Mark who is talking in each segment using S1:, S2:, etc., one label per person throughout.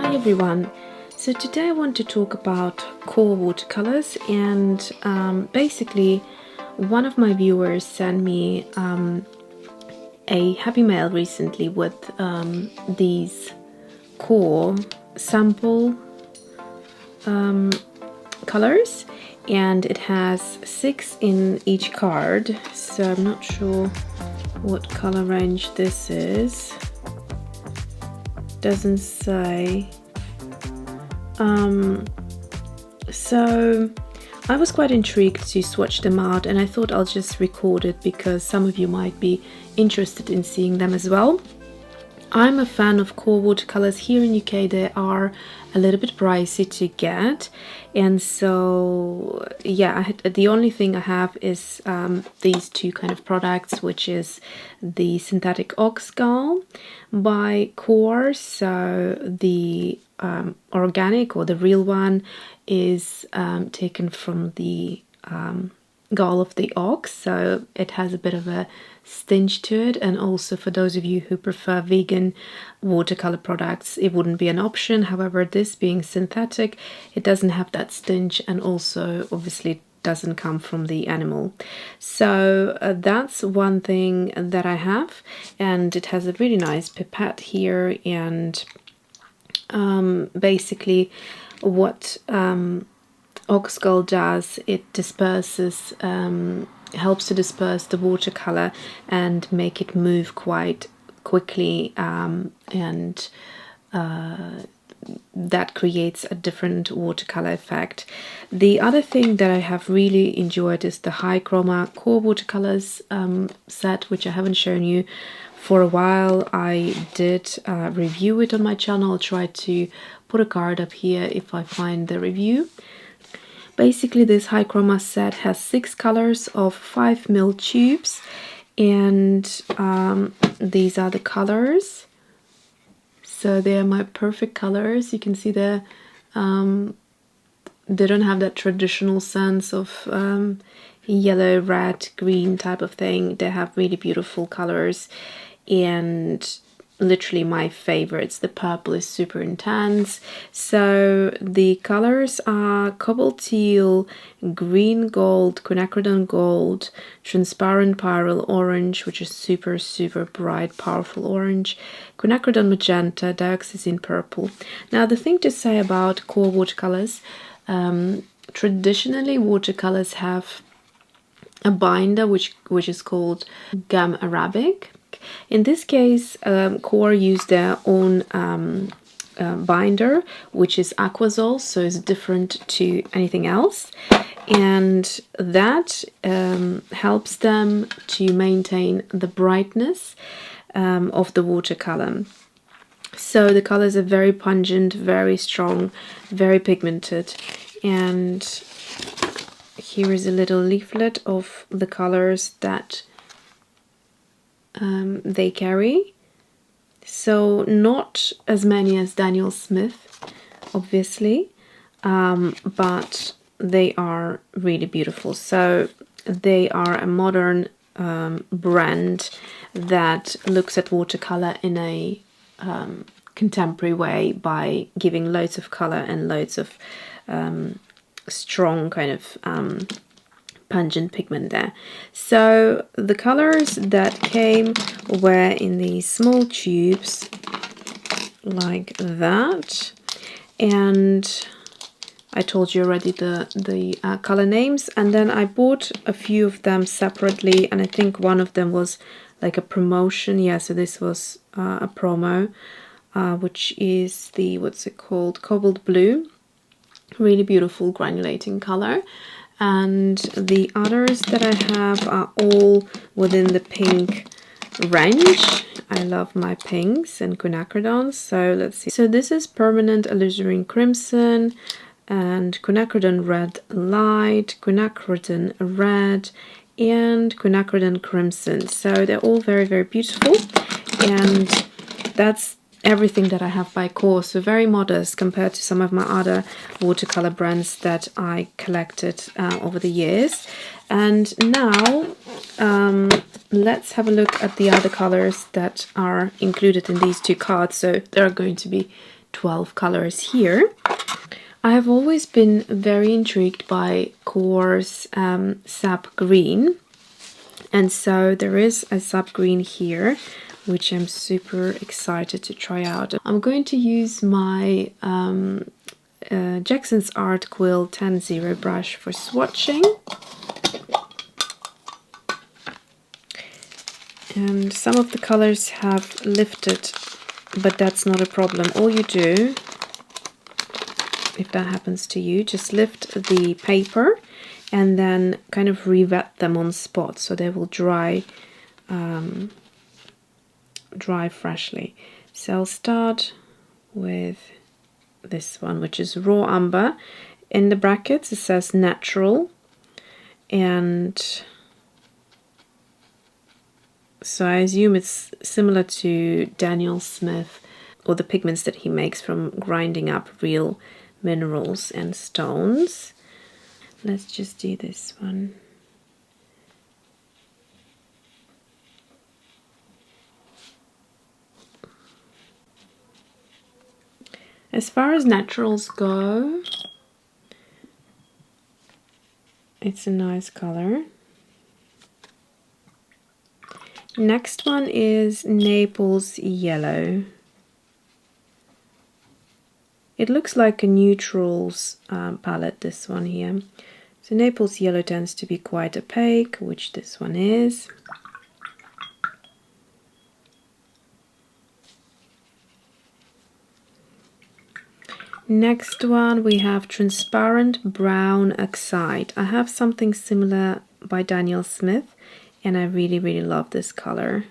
S1: Hi everyone, so today I want to talk about QoR watercolors, and basically one of my viewers sent me a happy mail recently with these QoR sample colors, and it has 6 in each card, so I'm not sure what color range this is. Doesn't say. So I was quite intrigued to swatch them out, and I thought I'll just record it because some of you might be interested in seeing them as well. I'm a fan of QoR watercolors. Here in UK they are a little bit pricey to get, and so yeah, the only thing I have is these two kind of products, which is the Synthetic Ox Gall by QoR. So the organic, or the real one, is taken from the gall of the ox, so it has a bit of a stench to it, and also for those of you who prefer vegan watercolor products it wouldn't be an option. However, this being synthetic, it doesn't have that stench, and also obviously doesn't come from the animal. So that's one thing that I have, and it has a really nice pipette here, and basically what Ox Gall does, it disperses, helps to disperse the watercolor and make it move quite quickly, and that creates a different watercolor effect. The other thing that I have really enjoyed is the High Chroma QoR Watercolors set, which I haven't shown you for a while. I did review it on my channel. I'll try to put a card up here if I find the review. Basically, this High Chroma set has 6 colors of 5mm tubes, and these are the colors. So they are my perfect colors. You can see they don't have that traditional sense of yellow, red, green type of thing. They have really beautiful colors, and literally my favorites. The purple is super intense. So the colors are cobalt teal, green gold, quinacridone gold, transparent pyrrole orange, which is super bright, powerful orange, quinacridone magenta, dioxazine purple. Now the thing to say about QoR watercolors, traditionally watercolors have a binder which is called gum arabic. In this case, QoR used their own binder, which is Aquazole, so it's different to anything else, and that helps them to maintain the brightness of the watercolor. So the colors are very pungent, very strong, very pigmented, and here is a little leaflet of the colors that they carry. So not as many as Daniel Smith, obviously, but they are really beautiful. So they are a modern brand that looks at watercolor in a contemporary way by giving loads of color and loads of strong kind of pungent pigment there. So the colors that came were in these small tubes like that, and I told you already the color names, and then I bought a few of them separately, and I think one of them was like a promotion. Yeah, so this was a promo, which is the, what's it called, cobalt blue, really beautiful granulating color. And the others that I have are all within the pink range. I love my pinks and quinacridones. So let's see. So this is permanent alizarin crimson and quinacridone red light, quinacridone red, and quinacridone crimson. So they're all very beautiful, and that's everything that I have by QoR, so very modest compared to some of my other watercolor brands that I collected over the years. And now let's have a look at the other colors that are included in these two cards. So there are going to be 12 colors here. I have always been very intrigued by QoR's sap green, and so there is a sap green here which I'm super excited to try out. I'm going to use my Jackson's Art Quill 10-0 brush for swatching. And some of the colors have lifted, but that's not a problem. All you do, if that happens to you, just lift the paper and then kind of re-wet them on spot so they will dry freshly. So I'll start with this one, which is raw umber. In the brackets it says natural, and so I assume it's similar to Daniel Smith or the pigments that he makes from grinding up real minerals and stones. Let's just do this one. As far as naturals go, it's a nice color. Next one is Naples Yellow. It looks like a neutrals palette, this one here. So Naples Yellow tends to be quite opaque, which this one is. Next one we have Transparent Brown Oxide. I have something similar by Daniel Smith, and I really, really love this color.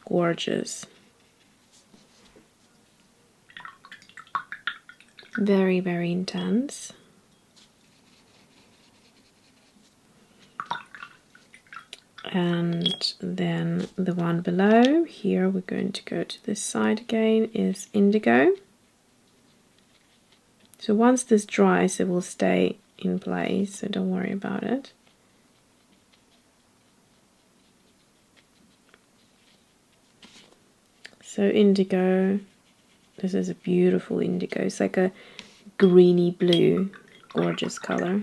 S1: Gorgeous. Very, very intense. And then the one below, here we're going to go to this side again, is Indigo. So once this dries, it will stay in place, so don't worry about it. So Indigo, this is a beautiful indigo. It's like a greeny blue, gorgeous color.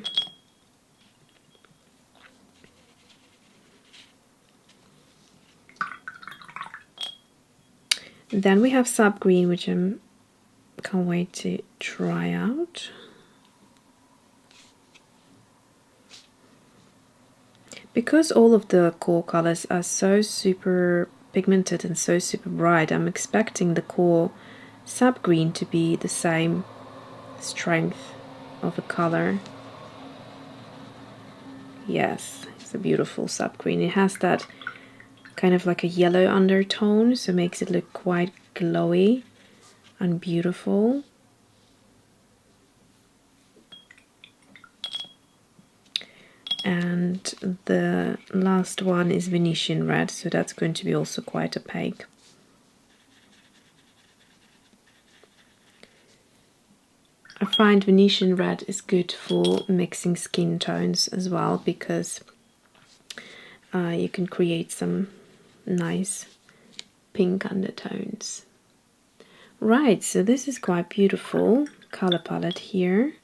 S1: Then we have Sap Green, which I can't wait to try out. Because all of the core colors are so super pigmented and so super bright, I'm expecting the core Sap Green to be the same strength of a color. Yes, it's a beautiful Sap Green. It has that kind of like a yellow undertone, so it makes it look quite glowy and beautiful. And the last one is Venetian Red, so that's going to be also quite opaque. I find Venetian Red is good for mixing skin tones as well, because you can create some nice pink undertones. Right, so this is quite beautiful color palette here.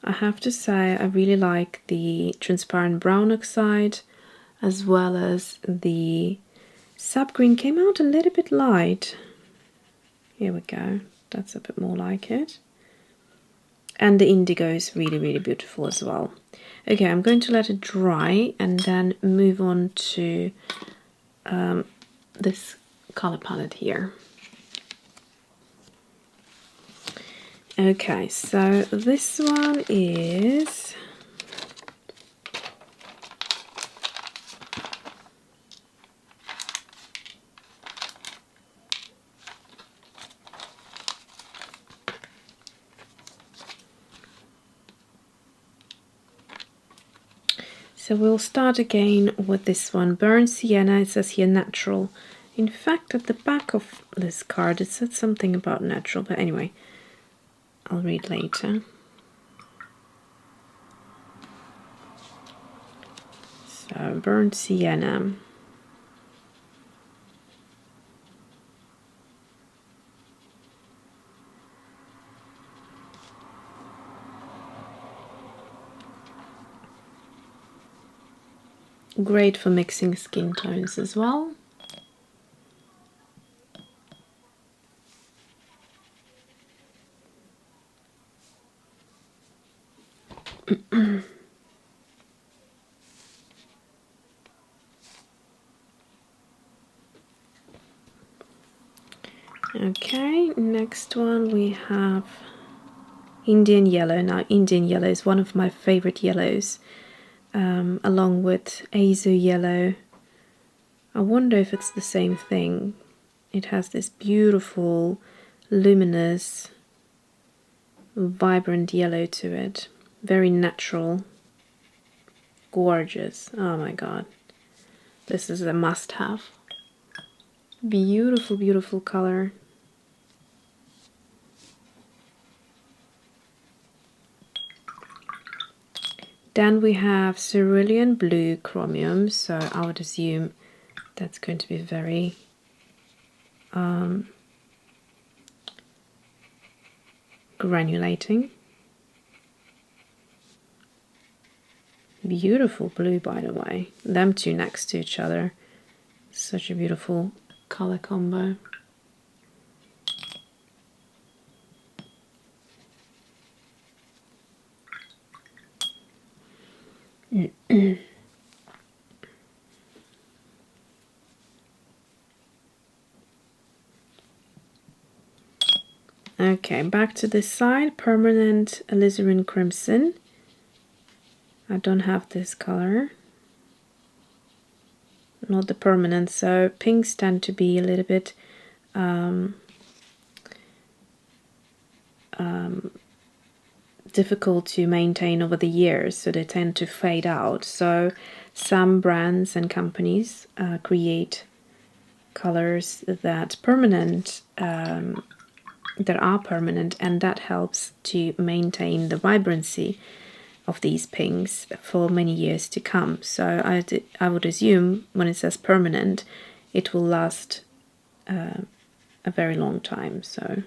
S1: I have to say I really like the Transparent Brown Oxide, as well as the Sap Green. Came out a little bit light. Here we go, that's a bit more like it. And the Indigo is really, really beautiful as well. Okay, I'm going to let it dry and then move on to this color palette here. Okay, so this one is so we'll start again with this one, Burnt Sienna. It says here natural. In fact, at the back of this card it said something about natural, but anyway, I'll read later. So burnt sienna. Great for mixing skin tones as well. Okay, next one we have Indian yellow. Now Indian yellow is one of my favorite yellows, along with Azu yellow. I wonder if it's the same thing. It has this beautiful, luminous, vibrant yellow to it. Very natural. Gorgeous. Oh my god. This is a must-have. Beautiful, beautiful color. Then we have cerulean blue chromium, so I would assume that's going to be very granulating. Beautiful blue, by the way. Them two next to each other. Such a beautiful color combo. Okay, back to this side. Permanent alizarin crimson. I don't have this color. Not the permanent, so pinks tend to be a little bit difficult to maintain over the years, so they tend to fade out. So some brands and companies create colors that are permanent, and that helps to maintain the vibrancy of these pinks for many years to come. So I would assume when it says permanent, it will last a very long time. So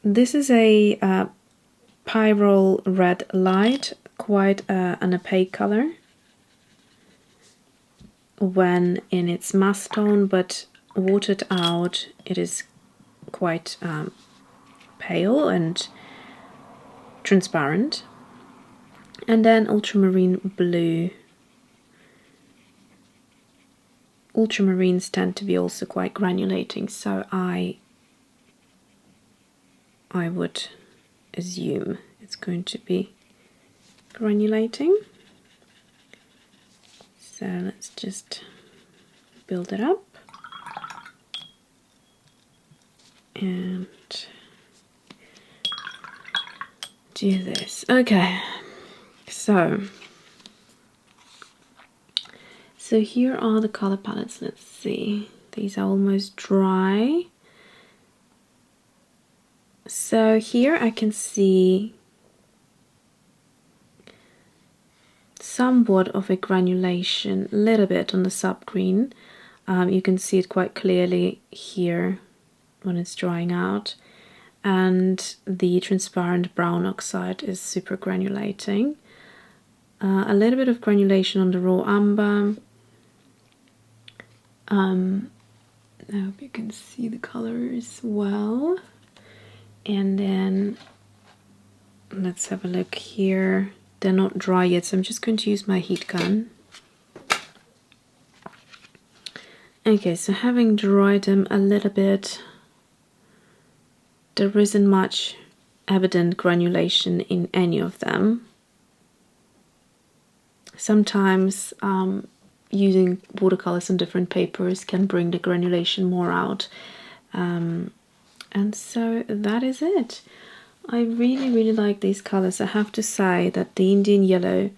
S1: this is a pyrrole red light, quite an opaque color when in its mass tone, but watered out it is quite pale and transparent. And then ultramarine blue. Ultramarines tend to be also quite granulating, so I would assume it's going to be granulating. So let's just build it up and do this. Okay, so here are the color palettes. Let's see, these are almost dry. So here I can see somewhat of a granulation, a little bit on the subgreen. You can see it quite clearly here when it's drying out. And the transparent brown oxide is super granulating. A little bit of granulation on the raw umber. I hope you can see the colors well. And then let's have a look here. They're not dry yet, so I'm just going to use my heat gun. Okay, so having dried them a little bit, there isn't much evident granulation in any of them. Sometimes using watercolors on different papers can bring the granulation more out. And so that is it. I really, really like these colors. I have to say that the Indian yellow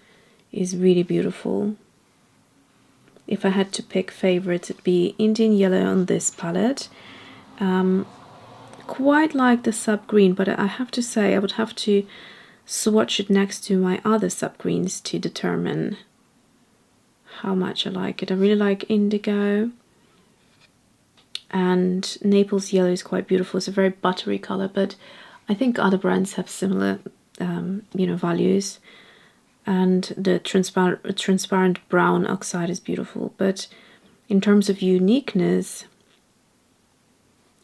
S1: is really beautiful. If I had to pick favorites, it'd be Indian yellow on this palette. Quite like the sub green, but I have to say I would have to swatch it next to my other subgreens to determine how much I like it. I really like indigo, and Naples yellow is quite beautiful. It's a very buttery color, but I think other brands have similar you know, values. And the transparent brown oxide is beautiful, but in terms of uniqueness,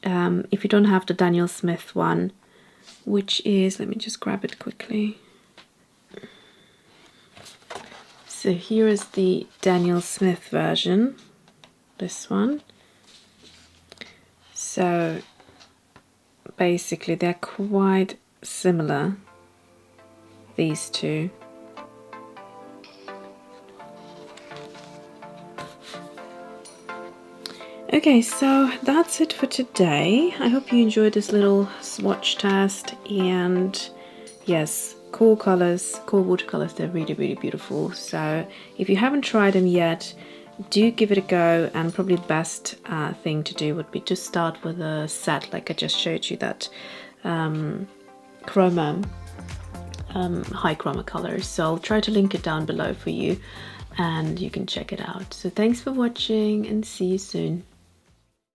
S1: if you don't have the Daniel Smith one, which is, let me just grab it quickly. So here is the Daniel Smith version, this one. So basically they're quite similar, these two. Okay, so that's it for today. I hope you enjoyed this little swatch test, and yes, QoR colors, QoR watercolors, they're really, really beautiful. So if you haven't tried them yet, do give it a go, and probably the best thing to do would be to start with a set like I just showed you, that chroma, high chroma colors. So I'll try to link it down below for you and you can check it out. So thanks for watching and see you soon.